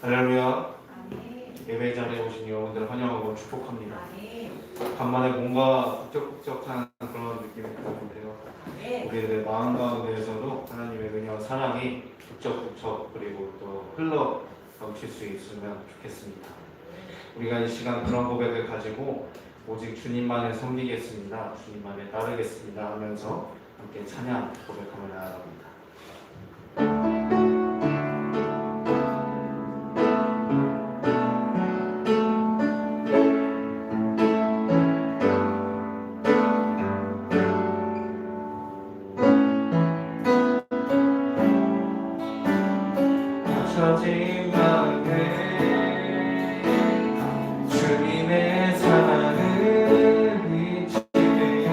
할렐루야. 아멘. 예배 자리에 오신 여러분들 환영하고 축복합니다. 아멘. 간만에 뭔가 북적북적한 그런 느낌이 드는데요. 아멘. 우리들의 마음 가운데에서도 하나님의 은혜와 사랑이 북적북적 그리고 또 흘러 넘칠 수 있으면 좋겠습니다. 우리가 이 시간 그런 고백을 가지고 오직 주님만을 섬기겠습니다. 주님만을 따르겠습니다 하면서 함께 찬양 고백하며 나아갑니다. 젖은 마음에 주님의 사랑을 비치며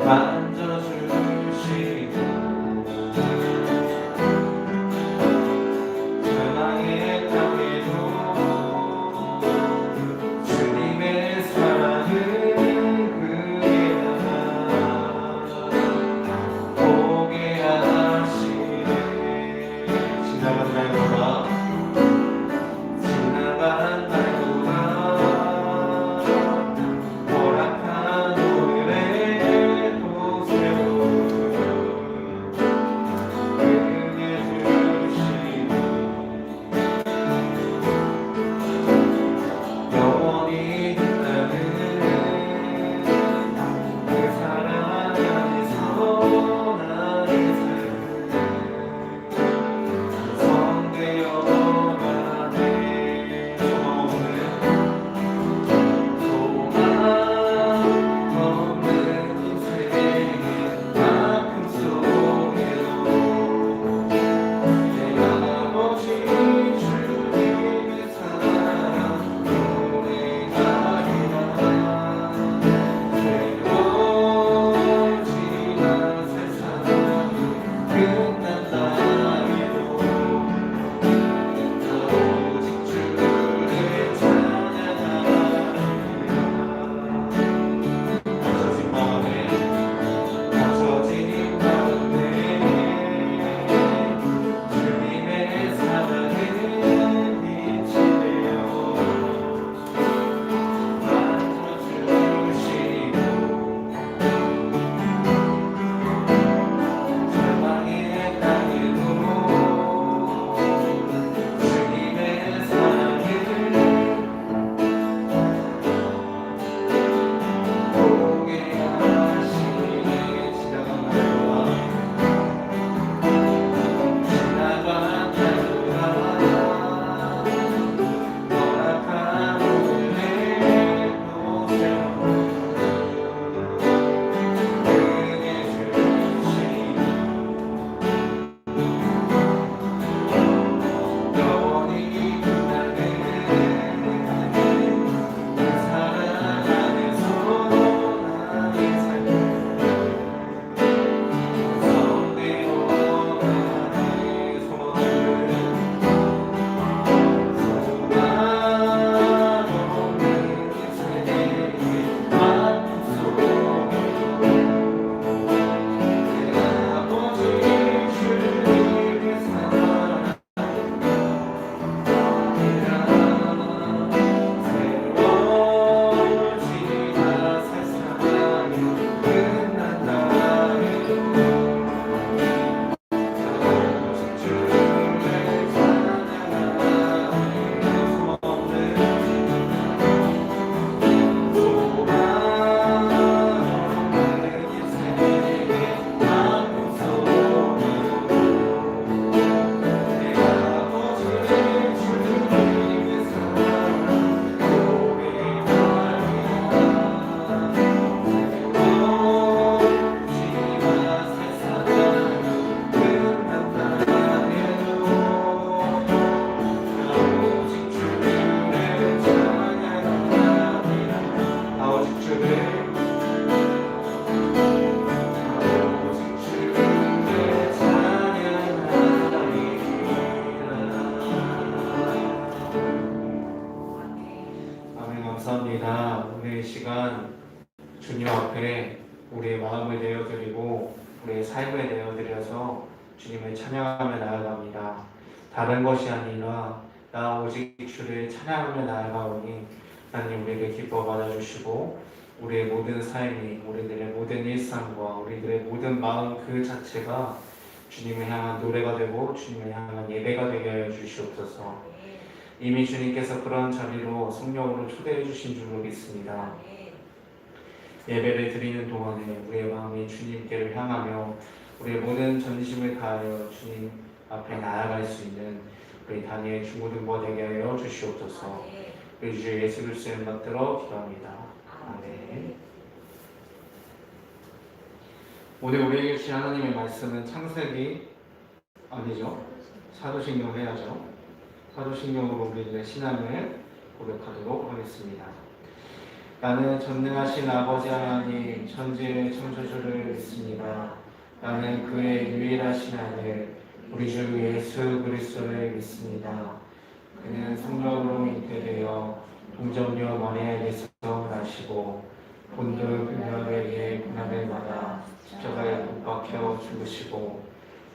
만져주시고 절망의 땅에도 주님의 사랑을 그리하라 보게 하시네. 지나간 날보다 허락한 오늘의 도세로 은혜 주시니 영원히 빛나는 그 사랑 안에서 나의 삶은 성되어가네. 소망 없는 인생의 아픔 속에도 내 아버지 주님의 사랑 노래하리라. 새로워지나 세상이 끝난다 해도 오직 주를 찬양하리라. 갇혀진 마음에 주님의 사랑을 비치며 만져주시고 절망의 땅에도 주님의 사랑을 보게 하시네. 지나간 날과 허락한 오늘의 도세로 은혜 주시니 영원히 빛나는 그 사랑 안에서 나의 삶은 성되어가네. 소망 없는 인생의 아픔 속에도 내 아버지 주님의 사랑 새로워지나 세상이 끝난다 해도 오직 주를 찬양하리라. 소망 없는 인생의 아픔 속에도 내 아버지 주님의 사랑 고백하리라. 새로워지나 세상이 끝난다 해도 오직 주를 찬양하리라. 오직 주를 아멘. 감사합니다. 오늘 이 시간 주님 앞에 우리의 마음을 내어드리고 우리의 삶을 내어드려서 주님을 찬양하며 나아갑니다. 다른 것이 아니라 나 오직 주를 찬양하며 나아가오니 하나님 우리를 기뻐 받아주시고 우리의 모든 삶이 우리들의 모든 일상과 우리들의 모든 마음 그 자체가 주님을 향한 노래가 되고 주님을 향한 예배가 되게 하여 주시옵소서. 이미 주님께서 그런 자리로 성령으로 초대해 주신 줄로 믿습니다. 예배를 드리는 동안에 우리의 마음이 주님께를 향하며 우리의 모든 전심을 다하여 주님 앞에 나아갈 수 있는 우리 다니엘 중고등부 되게 하여 주시옵소서. 우리 주 예수 그리스도를 받들어 기도합니다. 아멘. 오늘 우리에게 주신 하나님의 말씀은 창세기 아니죠. 사도신경 해야죠. 사도신경으로 우리들의 신앙을 고백하도록 하겠습니다. 나는 전능하신 아버지 하나님 천지의 창조주를 믿습니다. 나는 그의 유일하신 아들 우리 주 예수 그리스도를 믿습니다. 그는 성령으로 잉태되어 동정녀 마리아에게서 나시고 본드 빌라도에 의해 고난을 받아 십자가에 못 박혀 죽으시고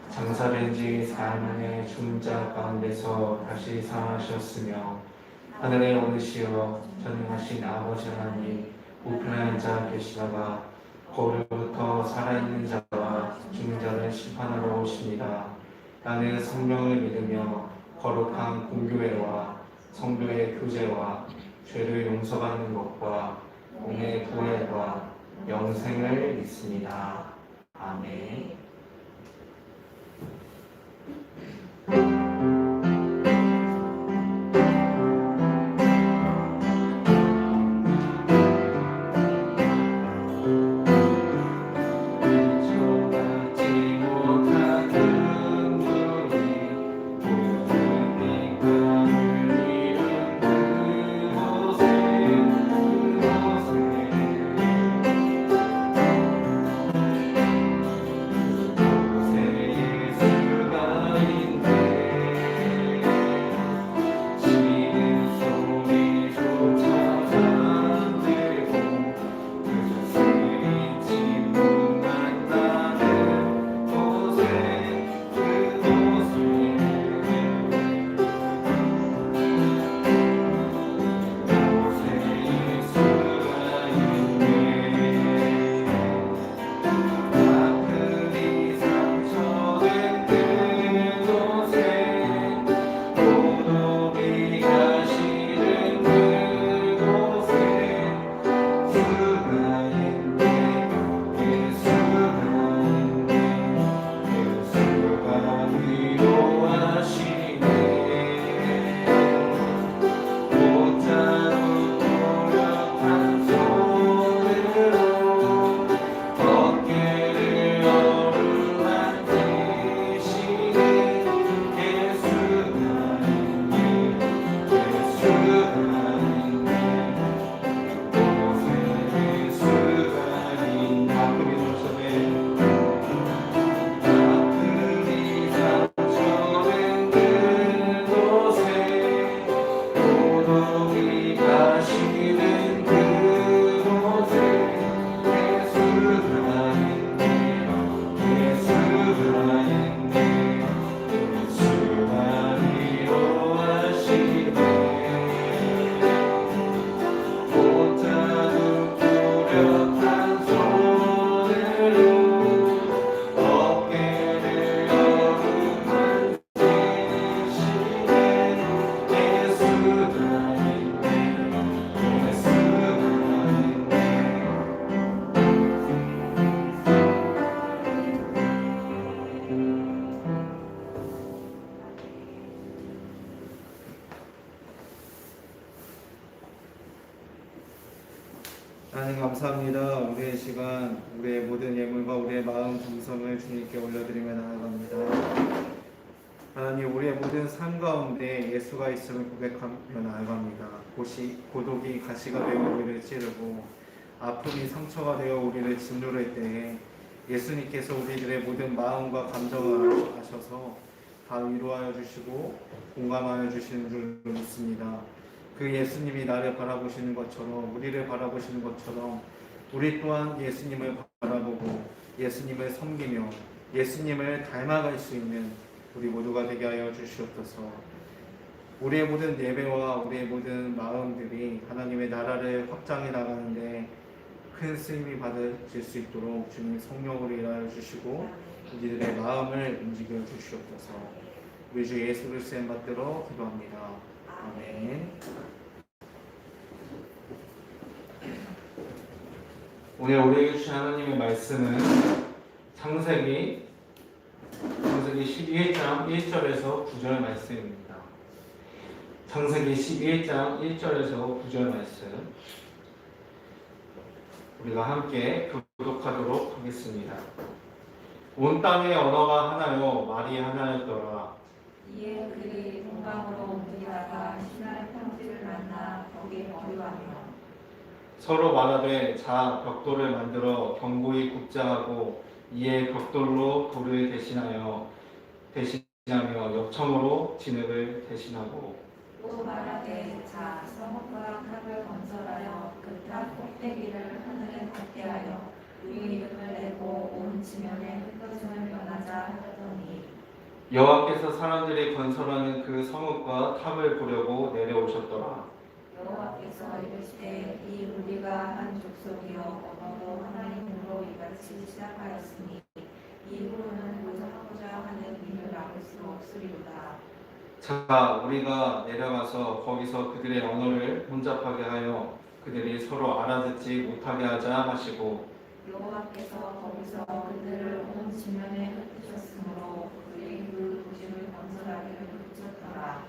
장사된 지 사흘 만에 죽은 자 가운데서 다시 살아나셨으며 하늘에 오르시어 전능하신 아버지 하나님 우편에 앉아 계시다가 거울로부터 살아있는 자와 죽은 자를 심판하러 오십니다. 나는 성령을 믿으며 거룩한 공교회와 성도의 교제와 죄를 용서받는 것과 몸의 부활과 영생을 믿습니다. 아멘. 하나님 감사합니다. 우리의 시간, 우리의 모든 예물과 우리의 마음 정성을 주님께 올려드리며 나아갑니다. 하나님 우리의 모든 삶 가운데 예수가 있음을 고백하며 나아갑니다. 고독이 가시가 되어 우리를 찌르고 아픔이 상처가 되어 우리를 짓누를 때에 예수님께서 우리들의 모든 마음과 감정을 아셔서 다 위로하여 주시고 공감하여 주시는 줄 믿습니다. 그 예수님이 나를 바라보시는 것처럼 우리를 바라보시는 것처럼 우리 또한 예수님을 바라보고 예수님을 섬기며 예수님을 닮아갈 수 있는 우리 모두가 되게 하여 주시옵소서. 우리의 모든 예배와 우리의 모든 마음들이 하나님의 나라를 확장해 나가는데 큰 쓰임이 받아질 수 있도록 주님의 성령으로 일하여 주시고 우리들의 마음을 움직여 주시옵소서. 우리 주 예수 그리스도의 받들어 기도합니다. 아멘. 오늘 우리에게 주신 하나님의 말씀은 창세기 12장 1절에서 9절 말씀입니다. 창세기 12장 1절에서 9절 말씀 우리가 함께 교독하도록 하겠습니다. 온 땅의 언어가 하나요 말이 하나였더라. 이에 그들이 동방으로 옮기다가 신할 평지를 만나 거기 거류하며 서로 말하되 자 벽돌을 만들어 견고히 굽자하고 이에 벽돌로 돌을 대신하며 역청으로 진흙을 대신하고 또 말하되 자 성읍과 탑을 건설하여 그 탑 꼭대기를 하늘에 닿게 하여 우리 이름을 내고 온 지면에 흩어짐을 면하자 하더니 여호와께서 사람들이 건설하는 그 성읍과 탑을 보려고 내려오셨더라. 여호와께서 이르시되 이 우리가 한 족속이여 언어도 하나님으로 이같이 시작하였으니 이후로는 교정하고자 하는 일을 막을 수 없으리로다. 자 우리가 내려가서 거기서 그들의 언어를 혼잡하게 하여 그들이 서로 알아듣지 못하게 하자 하시고 여호와께서 거기서 그들을 온 지면에 흩으셨으므로 그들이 그 도시를 건설하기를 그쳤더라.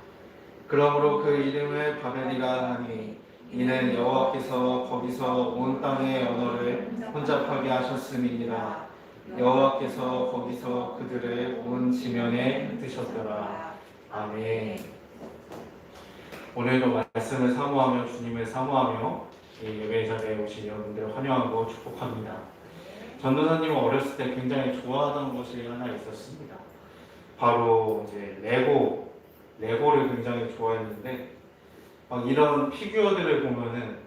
그러므로 그 이름을 바벨이라 하니 이는 여호와께서 거기서 온 땅의 언어를 혼잡하게 하셨음이니라. 여호와께서 거기서 그들을 온 지면에 흩으셨더라. 아멘. 오늘도 말씀을 사모하며 주님을 사모하며 이 예배 자리에 오신 여러분들 환영하고 축복합니다. 전도사님은 어렸을 때 굉장히 좋아하던 것이 하나 있었습니다. 바로 이제 레고를 굉장히 좋아했는데 막 이런 피규어들을 보면은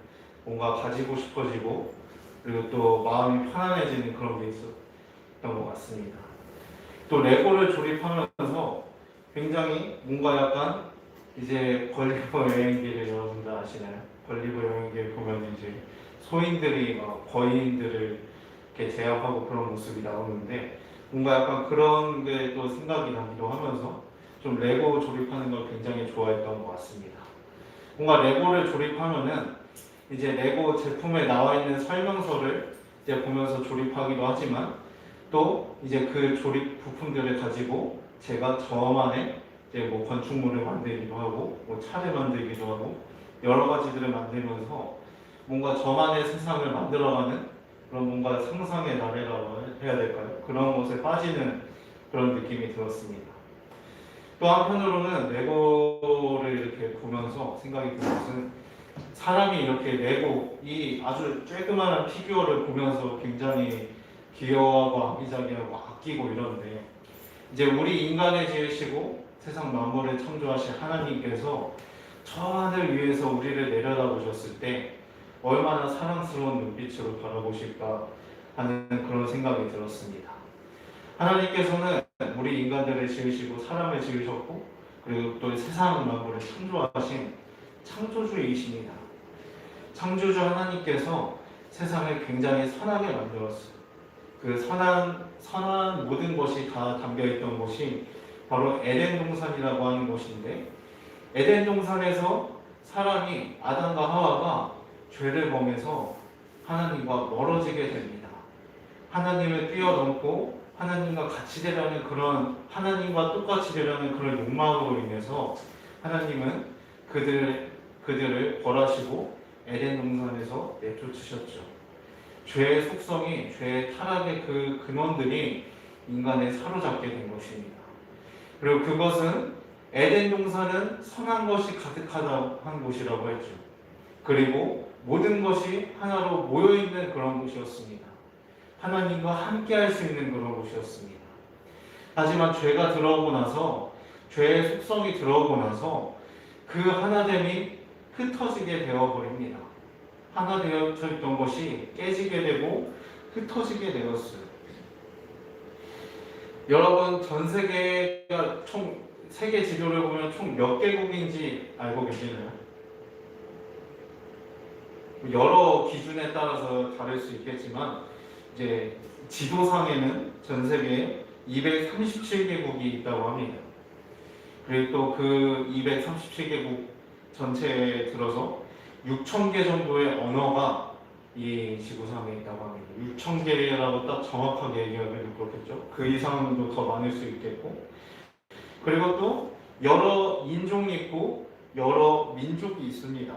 뭔가 가지고 싶어지고 그리고 또 마음이 편안해지는 그런 게 있었던 것 같습니다. 또 레고를 조립하면서 굉장히 뭔가 약간 이제 걸리버 여행기를 여러분들 아시나요? 걸리버 여행기를 보면 이제 소인들이 막 거인들을 이렇게 제압하고 그런 모습이 나오는데 뭔가 약간 그런 게 또 생각이 나기도 하면서 좀 레고 조립하는 걸 굉장히 좋아했던 것 같습니다. 뭔가 레고를 조립하면은 이제 레고 제품에 나와 있는 설명서를 이제 보면서 조립하기도 하지만 또 이제 그 조립 부품들을 가지고 제가 저만의 이제 뭐 건축물을 만들기도 하고 뭐 차를 만들기도 하고 여러 가지들을 만들면서 뭔가 저만의 세상을 만들어가는 그런 뭔가 상상의 나래라고 해야 될까요? 그런 것에 빠지는 그런 느낌이 들었습니다. 또 한편으로는 레고를 이렇게 보면서 생각이 든 것은 사람이 이렇게 레고 이 아주 쬐그만한 피규어를 보면서 굉장히 귀여워하고 아기자기하고 아끼고 이러는데 이제 우리 인간을 지으시고 세상 만물을 창조하신 하나님께서 저 하늘 위에서 우리를 내려다보셨을 때 얼마나 사랑스러운 눈빛으로 바라보실까 하는 그런 생각이 들었습니다. 하나님께서는 우리 인간들을 지으시고 사람을 지으셨고 그리고 또 세상 만물을 창조하신 창조주이십니다. 창조주 하나님께서 세상을 굉장히 선하게 만들었어요. 그 선한 모든 것이 다 담겨있던 곳이 바로 에덴 동산이라고 하는 곳인데 에덴 동산에서 사람이 아담과 하와가 죄를 범해서 하나님과 멀어지게 됩니다. 하나님을 뛰어넘고 하나님과 같이 되려는 그런 하나님과 똑같이 되려는 그런 욕망으로 인해서 하나님은 그들을 벌하시고 에덴 동산에서 내쫓으셨죠. 죄의 속성이 죄의 타락의 그 근원들이 인간을 사로잡게 된 것입니다. 그리고 그것은 에덴 동산은 선한 것이 가득한 곳이라고 했죠. 그리고 모든 것이 하나로 모여있는 그런 곳이었습니다. 하나님과 함께 할 수 있는 그런 곳이었습니다. 하지만 죄가 들어오고 나서 죄의 속성이 들어오고 나서 그 하나됨이 흩어지게 되어버립니다. 하나 되어 있던 것이 깨지게 되고 흩어지게 되었어요. 여러분 전 세계가 총 세계 지도를 보면 총 몇 개국인지 알고 계시나요? 여러 기준에 따라서 다를 수 있겠지만 이제 지도상에는 전 세계에 237개국이 있다고 합니다. 그리고 또 그 237개국 전체에 들어서 6,000개 정도의 언어가 이 지구상에 있다고 합니다. 6,000개라고 딱 정확하게 얘기하기도 그렇겠죠. 그 이상도 더 많을 수 있겠고, 그리고 또 여러 인종이 있고 여러 민족이 있습니다.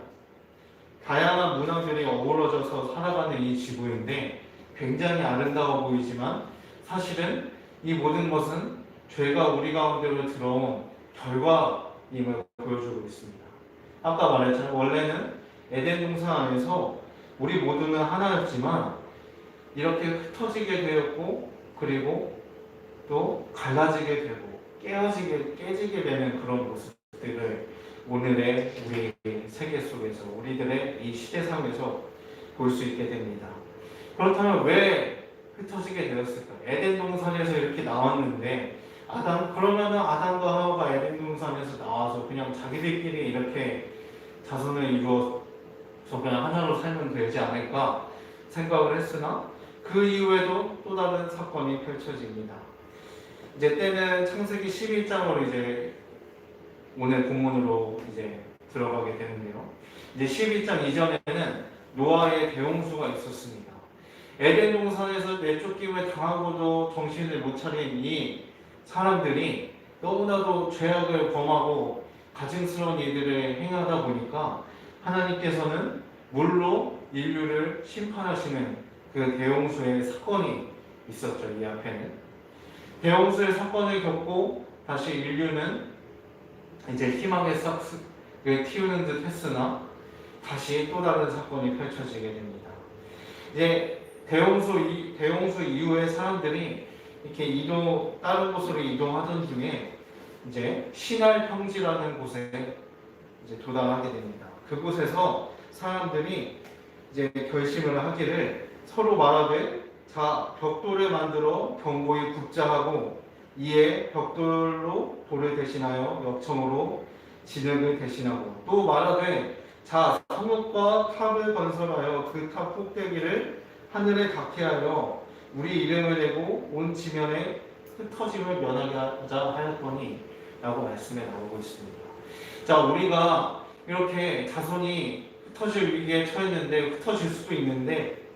다양한 문화들이 어우러져서 살아가는 이 지구인데 굉장히 아름다워 보이지만 사실은 이 모든 것은 죄가 우리 가운데로 들어온 결과임을 보여주고 있습니다. 아까 말했잖아요. 원래는 에덴 동산 안에서 우리 모두는 하나였지만 이렇게 흩어지게 되었고, 그리고 또 갈라지게 되고 깨지게 되는 그런 모습들을 오늘의 우리 세계 속에서, 우리들의 이 시대상에서 볼 수 있게 됩니다. 그렇다면 왜 흩어지게 되었을까? 에덴 동산에서 이렇게 나왔는데 그러면은 아담과 하와가 에덴 동산에서 나와서 그냥 자기들끼리 이렇게 자손을 이루어서 그냥 하나로 살면 되지 않을까 생각을 했으나 그 이후에도 또 다른 사건이 펼쳐집니다. 이제 때는 창세기 11장으로 이제 오늘 본문으로 이제 들어가게 되는데요. 이제 12장 이전에는 노아의 대홍수가 있었습니다. 에덴 동산에서 내쫓김을 당하고도 정신을 못 차린 이 사람들이 너무나도 죄악을 범하고 가증스러운 일들을 행하다 보니까 하나님께서는 물로 인류를 심판하시는 그 대홍수의 사건이 있었죠. 이 앞에는 대홍수의 사건을 겪고 다시 인류는 이제 희망의 싹을 틔우는 듯 했으나 다시 또 다른 사건이 펼쳐지게 됩니다. 이제 대홍수 이후에 사람들이 이렇게 다른 곳으로 이동하던 중에 이제 시날 평지라는 곳에 이제 도달하게 됩니다. 그곳에서 사람들이 이제 결심을 하기를 서로 말하되 자 벽돌을 만들어 견고히 굽자 하고 이에 벽돌로 돌을 대신하여 역청으로 진흙을 대신하고 또 말하되 자 성읍과 탑을 건설하여 그 탑 꼭대기를 하늘에 닿게 하여 우리 이름을 내고 온 지면에 흩어짐을 면하게 하자 하였더니 라고 말씀에 나오고 있습니다. 자, 우리가 이렇게 자손이 흩어질 위기에 처했는데 흩어질 수도 있는데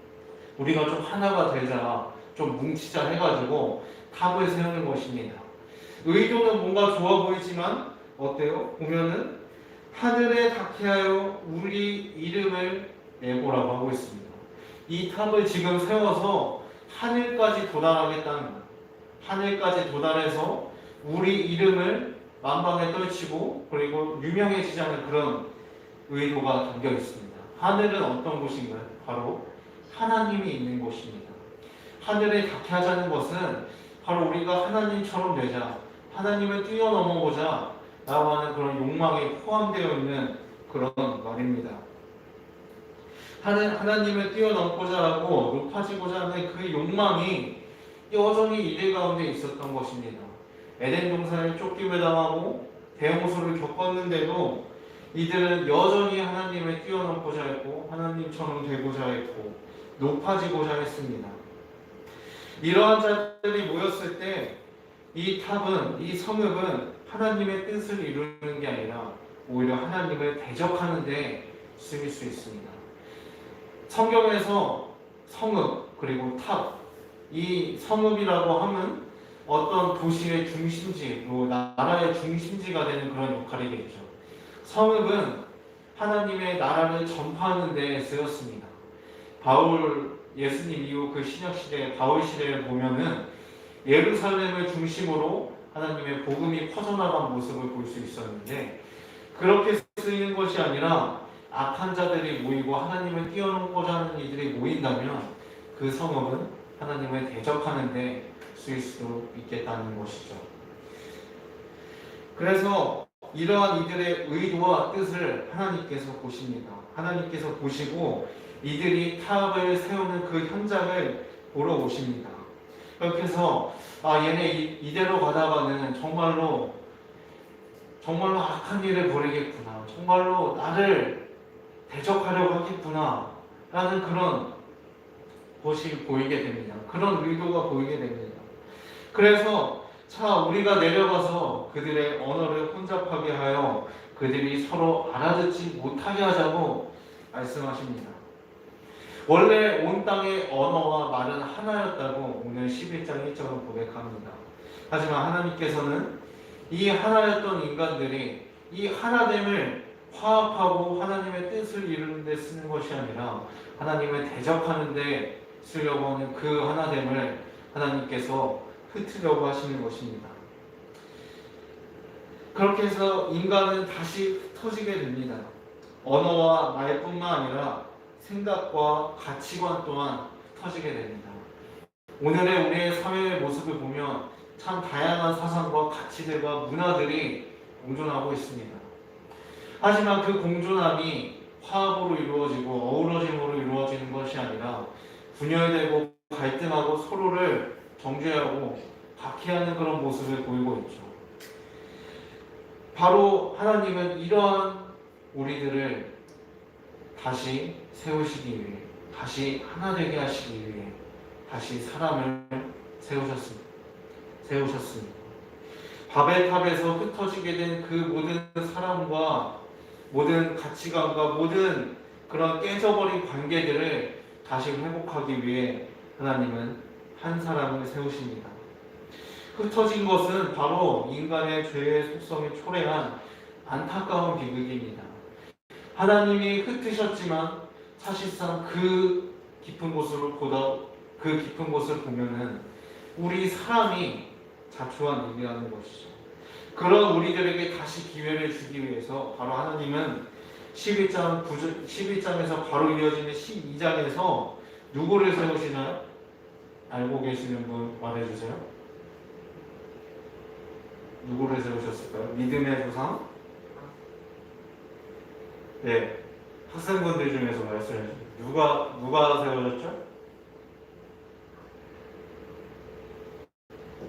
우리가 좀 하나가 되자, 좀 뭉치자 해가지고 탑을 세우는 것입니다. 의도는 뭔가 좋아 보이지만 어때요? 보면은 하늘에 닿게 하여 우리 이름을 내고라고 하고 있습니다. 이 탑을 지금 세워서 하늘까지 도달해서 우리 이름을 만방에 떨치고 그리고 유명해지자는 그런 의도가 담겨 있습니다. 하늘은 어떤 곳인가요? 바로 하나님이 있는 곳입니다. 하늘에 닿게 하자는 것은 바로 우리가 하나님처럼 되자, 하나님을 뛰어넘어보자 라고 하는 그런 욕망이 포함되어 있는 그런 말입니다. 하나님을 뛰어넘고자 하고 높아지고자 하는 그 욕망이 여전히 이들 가운데 있었던 것입니다. 에덴 동산을 쫓김을 당하고 대홍수를 겪었는데도 이들은 여전히 하나님을 뛰어넘고자 했고 하나님처럼 되고자 했고 높아지고자 했습니다. 이러한 자들이 모였을 때 이 탑은, 이 성읍은 하나님의 뜻을 이루는 게 아니라 오히려 하나님을 대적하는 데 쓰일 수 있습니다. 성경에서 성읍 그리고 탑, 이 성읍이라고 하면 어떤 도시의 중심지, 나라의 중심지가 되는 그런 역할이겠죠. 성읍은 하나님의 나라를 전파하는 데 쓰였습니다. 예수님 이후 그 신약시대, 바울 시대를 보면은 예루살렘을 중심으로 하나님의 복음이 퍼져나간 모습을 볼 수 있었는데 그렇게 쓰이는 것이 아니라 악한 자들이 모이고 하나님을 뛰어넘고자 하는 이들이 모인다면 그 성읍은 하나님을 대적하는 데 쓰일 수도 있겠다는 것이죠. 그래서 이러한 이들의 의도와 뜻을 하나님께서 보십니다. 하나님께서 보시고 이들이 탑을 세우는 그 현장을 보러 오십니다. 그렇게 해서 얘네 이대로 가다가는 정말로 악한 일을 벌이겠구나, 정말로 나를 대적하려고 하겠구나 라는 그런 것이 보이게 됩니다. 그런 의도가 보이게 됩니다. 그래서 우리가 내려가서 그들의 언어를 혼잡하게 하여 그들이 서로 알아듣지 못하게 하자고 말씀하십니다. 원래 온 땅의 언어와 말은 하나였다고 오늘 11장 1절은 고백합니다. 하지만 하나님께서는 이 하나였던 인간들이 이 하나됨을 화합하고 하나님의 뜻을 이루는 데 쓰는 것이 아니라 하나님을 대적하는 데 쓰려고 하는 그 하나됨을 하나님께서 흩으려고 하시는 것입니다. 그렇게 해서 인간은 다시 흩어지게 됩니다. 언어와 말뿐만 아니라 생각과 가치관 또한 흩어지게 됩니다. 오늘의 우리의 사회의 모습을 보면 참 다양한 사상과 가치들과 문화들이 공존하고 있습니다. 하지만 그 공존함이 화합으로 이루어지고 어우러짐으로 이루어지는 것이 아니라 분열되고 갈등하고 서로를 정죄하고 박해하는 그런 모습을 보이고 있죠. 바로 하나님은 이러한 우리들을 다시 세우시기 위해, 다시 하나 되게 하시기 위해 다시 사람을 세우셨습니다. 바벨탑에서 흩어지게 된 그 모든 사람과 모든 가치관과 모든 그런 깨져버린 관계들을 다시 회복하기 위해 하나님은 한 사람을 세우십니다. 흩어진 것은 바로 인간의 죄의 속성이 초래한 안타까운 비극입니다. 하나님이 흩으셨지만 사실상 그 깊은 곳을 보면은 우리 사람이 자초한 일이라는 것이죠. 그런 우리들에게 다시 기회를 주기 위해서 바로 하나님은 11장에서 바로 이어지는 12장에서 누구를 세우시나요? 알고 계시는 분 말해주세요. 누구를 세우셨을까요? 믿음의 조상? 네, 학생분들 중에서 말씀해 주세요. 누가 세워졌죠?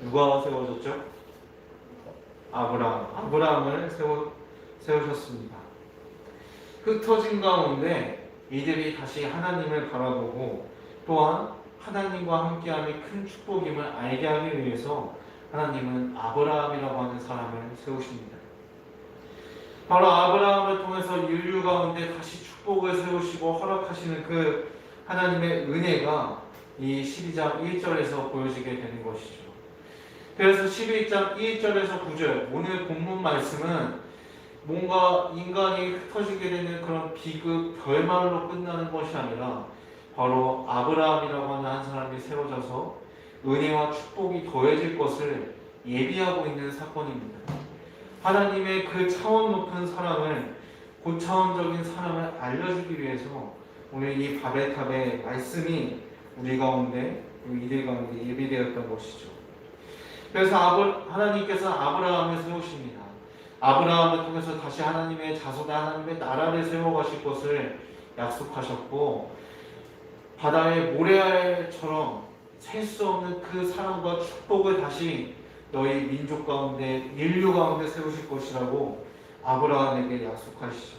누가 세워졌죠? 아브라함을 세우셨습니다. 흩어진 가운데 이들이 다시 하나님을 바라보고 또한 하나님과 함께함이 큰 축복임을 알게 하기 위해서 하나님은 아브라함이라고 하는 사람을 세우십니다. 바로 아브라함을 통해서 인류 가운데 다시 축복을 세우시고 허락하시는 그 하나님의 은혜가 이 12장 1절에서 보여지게 되는 것이죠. 그래서 11장 1절에서 9절 오늘 본문 말씀은 뭔가 인간이 흩어지게 되는 그런 비극 결말로 끝나는 것이 아니라 바로 아브라함이라고 하는 한 사람이 세워져서 은혜와 축복이 더해질 것을 예비하고 있는 사건입니다. 하나님의 그 차원 높은 사랑을, 고차원적인 사랑을 알려주기 위해서 오늘 이 바벨탑의 말씀이 우리 가운데, 이들 가운데 예비되었던 것이죠. 그래서 하나님께서 아브라함을 세우십니다. 아브라함을 통해서 다시 하나님의 자손과 하나님의 나라를 세워가실 것을 약속하셨고, 바다의 모래알처럼 셀 수 없는 그 사랑과 축복을 다시 너희 민족 가운데, 인류 가운데 세우실 것이라고 아브라함에게 약속하시죠.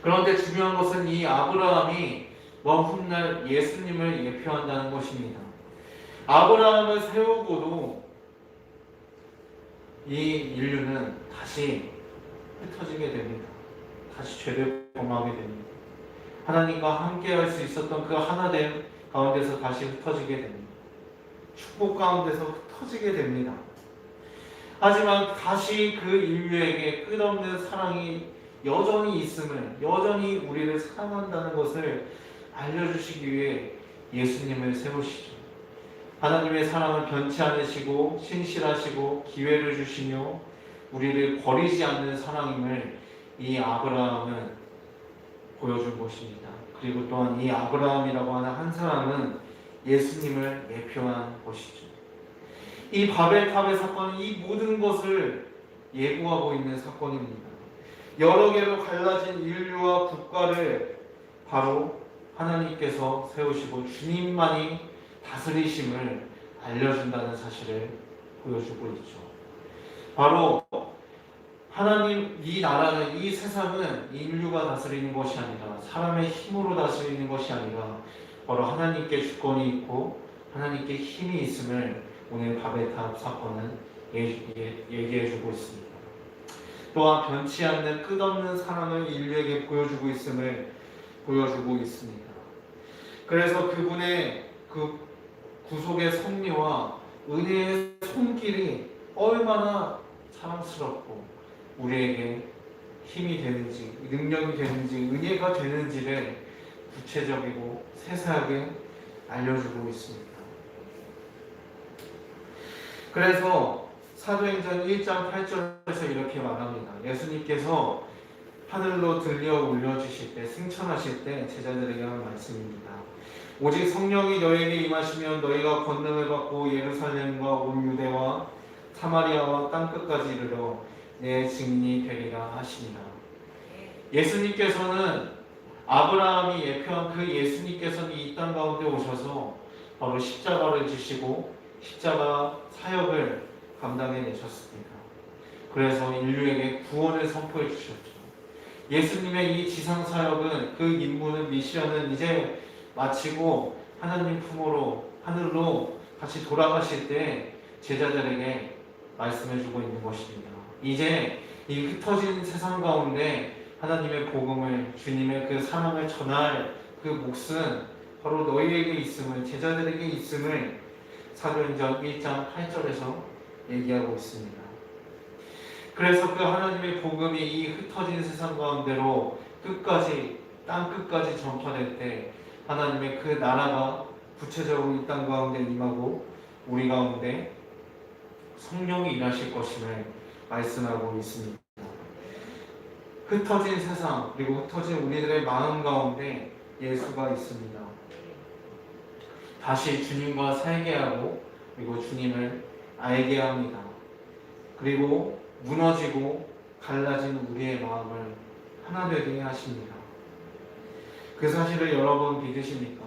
그런데 중요한 것은 이 아브라함이 먼 훗날 예수님을 예표한다는 것입니다. 아브라함을 세우고도 이 인류는 다시 흩어지게 됩니다. 다시 죄를 범하게 됩니다. 하나님과 함께 할 수 있었던 그 하나됨 가운데서 다시 흩어지게 됩니다. 축복 가운데서 흩어지게 됩니다. 하지만 다시 그 인류에게 끝없는 사랑이 여전히 있음을, 여전히 우리를 사랑한다는 것을 알려주시기 위해 예수님을 세우시죠. 하나님의 사랑을 변치 않으시고 신실하시고 기회를 주시며 우리를 버리지 않는 사랑임을 이 아브라함은 보여준 것입니다. 그리고 또한 이 아브라함이라고 하는 한 사람은 예수님을 예표한 것이죠. 이 바벨탑의 사건은 이 모든 것을 예고하고 있는 사건입니다. 여러 개로 갈라진 인류와 국가를 바로 하나님께서 세우시고 주님만이 다스리심을 알려준다는 사실을 보여주고 있죠. 바로 하나님, 이 나라는, 이 세상은 인류가 다스리는 것이 아니라 사람의 힘으로 다스리는 것이 아니라 바로 하나님께 주권이 있고 하나님께 힘이 있음을 오늘 바벨탑 사건은 얘기해주고 있습니다. 또한 변치 않는 끝없는 사랑을 인류에게 보여주고 있음을 보여주고 있습니다. 그래서 그분의 그 구속의 섭리와 은혜의 손길이 얼마나 사랑스럽고 우리에게 힘이 되는지, 능력이 되는지, 은혜가 되는지를 구체적이고 세세하게 알려주고 있습니다. 그래서 사도행전 1장 8절에서 이렇게 말합니다. 예수님께서 하늘로 들려 올려주실 때, 승천하실 때 제자들에게 한 말씀입니다. 오직 성령이 너에게 임하시면 너희가 권능을 받고 예루살렘과 온 유대와 사마리아와 땅끝까지 이르러 내 증인이 되리라 하시니라. 예수님께서는 아브라함이 예표한 그 예수님께서는 이 땅 가운데 오셔서 바로 십자가를 지시고 십자가 사역을 감당해 내셨습니다. 그래서 인류에게 구원을 선포해 주셨죠. 예수님의 이 지상 사역은, 그 임무는, 미션은 이제 마치고 하나님 품으로, 하늘로 다시 돌아가실 때 제자들에게 말씀해 주고 있는 것입니다. 이제 이 흩어진 세상 가운데 하나님의 복음을, 주님의 그 사랑을 전할 그 몫은 바로 너희에게 있음을, 제자들에게 있음을 사도행전 1장 8절에서 얘기하고 있습니다. 그래서 그 하나님의 복음이 이 흩어진 세상 가운데로 끝까지, 땅 끝까지 전파될 때 하나님의 그 나라가 구체적으로 이 땅 가운데 임하고 우리 가운데 성령이 일하실 것임을 말씀하고 있습니다. 흩어진 세상, 그리고 흩어진 우리들의 마음 가운데 예수가 있습니다. 다시 주님과 살게 하고, 그리고 주님을 알게 합니다. 그리고 무너지고 갈라진 우리의 마음을 하나 되게 하십니다. 그 사실을 여러분 믿으십니까?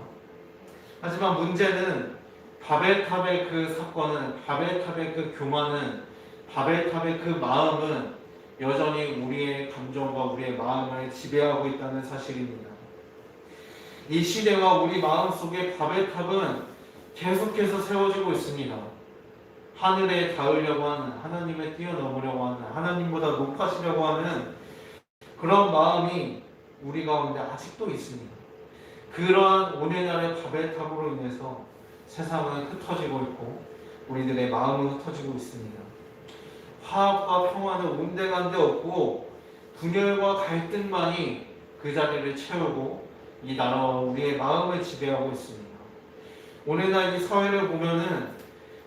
하지만 문제는 바벨탑의 그 사건은, 바벨탑의 그 교만은, 바벨탑의 그 마음은 여전히 우리의 감정과 우리의 마음을 지배하고 있다는 사실입니다. 이 시대와 우리 마음 속에 바벨탑은 계속해서 세워지고 있습니다. 하늘에 닿으려고 하는, 하나님을 뛰어넘으려고 하는, 하나님보다 높아지려고 하는 그런 마음이 우리 가운데 아직도 있습니다. 그러한 오늘날의 바벨탑으로 인해서 세상은 흩어지고 있고 우리들의 마음은 흩어지고 있습니다. 화합과 평화는 온데간데 없고 분열과 갈등만이 그 자리를 채우고 이 나라와 우리의 마음을 지배하고 있습니다. 오늘날 이 사회를 보면은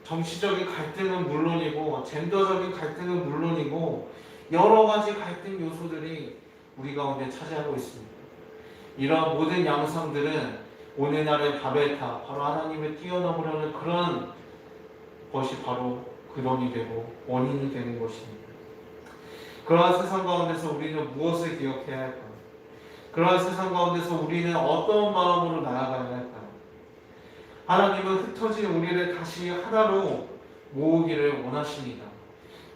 정치적인 갈등은 물론이고 젠더적인 갈등은 물론이고 여러 가지 갈등 요소들이 우리 가운데 차지하고 있습니다. 이러한 모든 양상들은 오늘날의 바벨탑, 바로 하나님을 뛰어넘으려는 그런 것이 바로 근원이 되고 원인이 되는 것입니다. 그러한 세상 가운데서 우리는 무엇을 기억해야 할까요? 그러한 세상 가운데서 우리는 어떤 마음으로 나아가야 할까요? 하나님은 흩어진 우리를 다시 하나로 모으기를 원하십니다.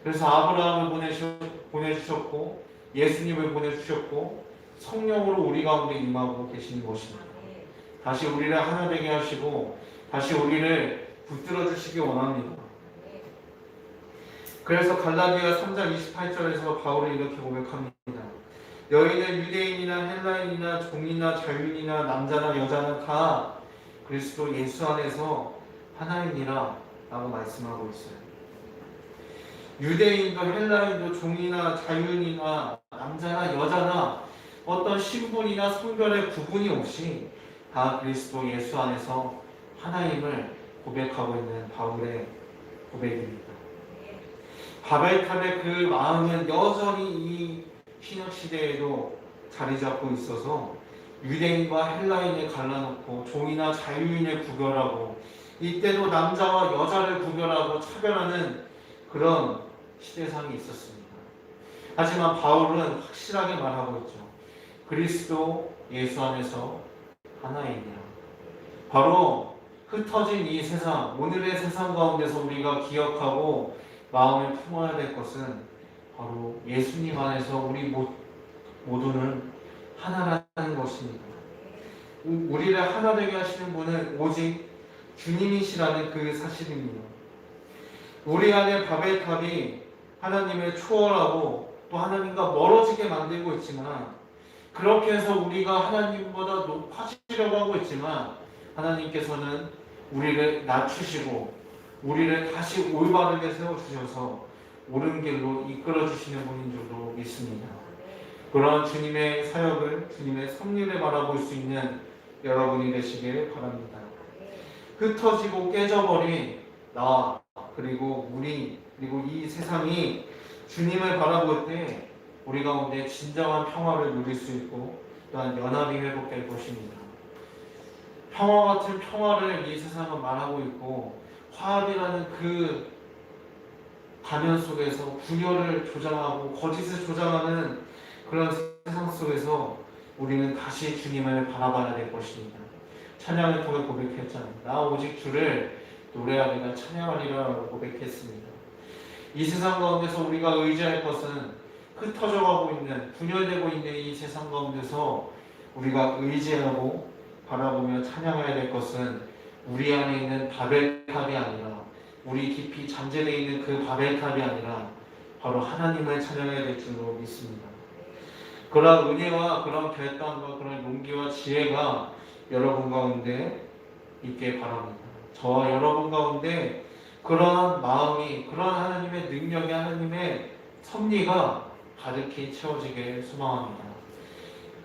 그래서 아브라함을 보내주셨고 예수님을 보내주셨고 성령으로 우리 가운데 임하고 계시는 것입니다. 다시 우리를 하나 되게 하시고 다시 우리를 붙들어 주시기 원합니다. 그래서 갈라디아 3장 28절에서 바울이 이렇게 고백합니다. 너희는 유대인이나 헬라인이나 종이나 자유인이나 남자나 여자나 다 그리스도 예수 안에서 하나이니라 라고 말씀하고 있어요. 유대인도 헬라인도 종이나 자유인이나 남자나 여자나 어떤 신분이나 성별의 구분이 없이 다 그리스도 예수 안에서 하나임을 고백하고 있는 바울의 고백입니다. 바벨탑의 그 마음은 여전히 이 신약 시대에도 자리 잡고 있어서 유대인과 헬라인을 갈라놓고 종이나 자유인을 구별하고 이때도 남자와 여자를 구별하고 차별하는 그런 시대상이 있었습니다. 하지만 바울은 확실하게 말하고 있죠. 그리스도 예수 안에서 하나이니라. 바로 흩어진 이 세상, 오늘의 세상 가운데서 우리가 기억하고 마음에 품어야 될 것은 바로 예수님 안에서 우리 모두는 하나라는 것입니다. 우리를 하나 되게 하시는 분은 오직 주님이시라는 그 사실입니다. 우리 안에 바벨탑이 하나님을 초월하고 또 하나님과 멀어지게 만들고 있지만, 그렇게 해서 우리가 하나님보다 높아지려고 하고 있지만, 하나님께서는 우리를 낮추시고 우리를 다시 올바르게 세워주셔서 옳은 길로 이끌어 주시는 분인 줄로 믿습니다. 그런 주님의 사역을, 주님의 섭리를 바라볼 수 있는 여러분이 되시길 바랍니다. 흩어지고 깨져버린 나, 그리고 우리, 그리고 이 세상이 주님을 바라볼 때 우리 가운데 진정한 평화를 누릴 수 있고 또한 연합이 회복될 것입니다. 평화 같은 평화를 이 세상은 말하고 있고, 화합이라는 그 가면 속에서 분열을 조장하고 거짓을 조장하는 그런 세상 속에서 우리는 다시 주님을 바라봐야 될 것입니다. 찬양을 통해 고백했잖아요. 나 오직 주를 노래하리라 찬양하리라고 고백했습니다. 이 세상 가운데서 우리가 의지할 것은 흩어져가고 있는, 분열되고 있는 이 세상 가운데서 우리가 의지하고 바라보며 찬양해야 될 것은 우리 안에 있는 바벨탑이 아니라, 우리 깊이 잠재되어 있는 그 바벨탑이 아니라 바로 하나님을 찬양해야 될 줄로 믿습니다. 그런 은혜와 그런 결단과 그런 용기와 지혜가 여러분 가운데 있게 바랍니다. 저와 여러분 가운데 그런 마음이, 그런 하나님의 능력이, 하나님의 섭리가 가득히 채워지길 소망합니다.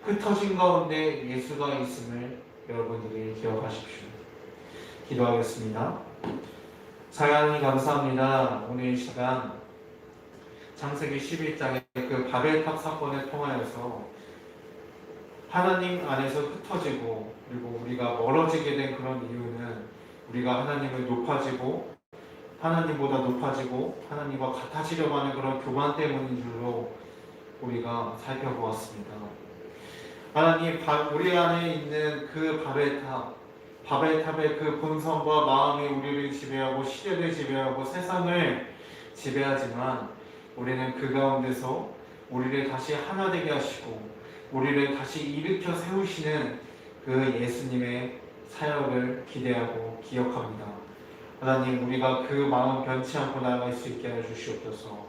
흩어진 가운데 예수가 있음을 여러분들이 기억하십시오. 기도하겠습니다. 하나님 감사합니다. 오늘 이 시간 창세기 11장의 그 바벨탑 사건을 통하여서 하나님 안에서 흩어지고, 그리고 우리가 멀어지게 된 그런 이유는 우리가 하나님을 높아지고 하나님보다 높아지고 하나님과 같아지려고 하는 그런 교만 때문인 줄로 우리가 살펴보았습니다. 하나님, 우리 안에 있는 그 바벨탑의 그 본성과 마음이 우리를 지배하고 시대를 지배하고 세상을 지배하지만, 우리는 그 가운데서 우리를 다시 하나 되게 하시고 우리를 다시 일으켜 세우시는 그 예수님의 사역을 기대하고 기억합니다. 하나님, 우리가 그 마음 변치 않고 나아갈 수 있게 해주시옵소서.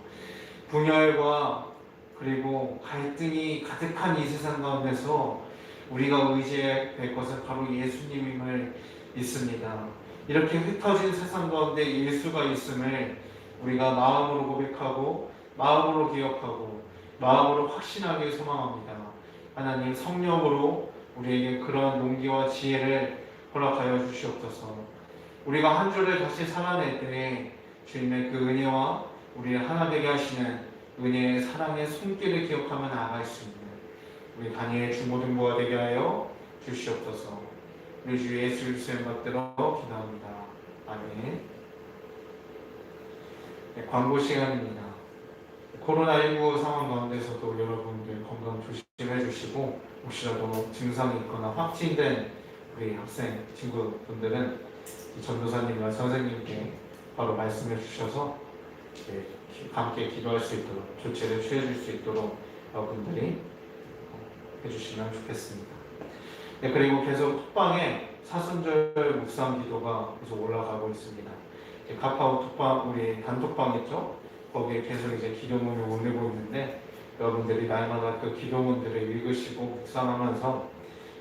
분열과 그리고 갈등이 가득한 이 세상 가운데서 우리가 의지해야 될 것은 바로 예수님임을 믿습니다. 이렇게 흩어진 세상 가운데 예수가 있음을 우리가 마음으로 고백하고 마음으로 기억하고 마음으로 확신하게 소망합니다. 하나님, 성령으로 우리에게 그런 용기와 지혜를 허락하여 주시옵소서. 우리가 한 주를 다시 살아낼 때에 주님의 그 은혜와 우리를 하나 되게 하시는 은혜의 사랑의 손길을 기억하며 나아갈 수 있는 우리 다니엘 주모등부가 되게 하여 주시옵소서. 우리 주 예수 그리스도의 받들어 기도합니다. 아멘. 네, 광고 시간입니다. 코로나19 상황 가운데서도 여러분들 건강 조심해 주시고, 혹시라도 증상이 있거나 확진된 우리 학생 친구분들은 전도사님과 선생님께 바로 말씀해 주셔서 함께 기도할 수 있도록, 조치를 취해 줄 수 있도록 여러분들이 해주시면 좋겠습니다. 네, 그리고 계속 톡방에 사순절 묵상 기도가 계속 올라가고 있습니다. 카카오 톡방, 우리 단톡방 있죠? 거기에 계속 이제 기도문을 올리고 있는데, 여러분들이 날마다 그 기도문들을 읽으시고 묵상하면서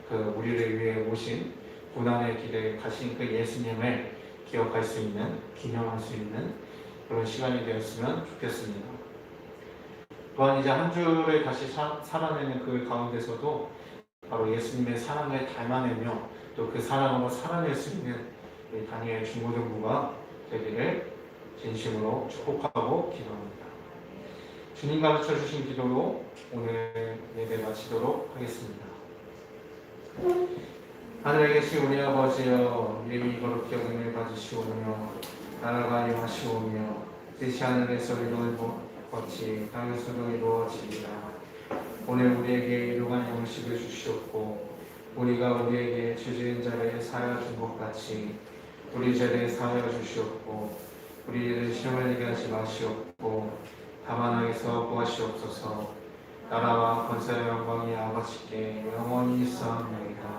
그 우리를 위해 오신 고난의 길에 가신 그 예수님을 기억할 수 있는, 기념할 수 있는 그런 시간이 되었으면 좋겠습니다. 또한 이제 한 주를 다시 살아내는 그 가운데서도 바로 예수님의 사랑을 닮아내며 또 그 사랑으로 살아낼 수 있는 우리 다니엘 중고등부가 되기를 진심으로 축복하고 기도합니다. 주님 가르쳐 주신 기도로 오늘 예배 마치도록 하겠습니다. 하늘에 계신 우리 아버지여, 이름이 거룩히 여김을 받으시오며 나라가 임하시오며 뜻이 하늘에서 이루어지고 같이 땅에서도 이루어지리라. 오늘 우리에게 일용할 양식을 주시옵고 우리가 우리에게 죄 지은 자를 사하여 준 것 같이 우리 죄를 사하여 주시옵고 우리를 시험을 이게 하지 마시옵고 다만 악에서 구하시옵소서. 나라와 권세와 영광이 아버지께 영원히 있사옵나이다.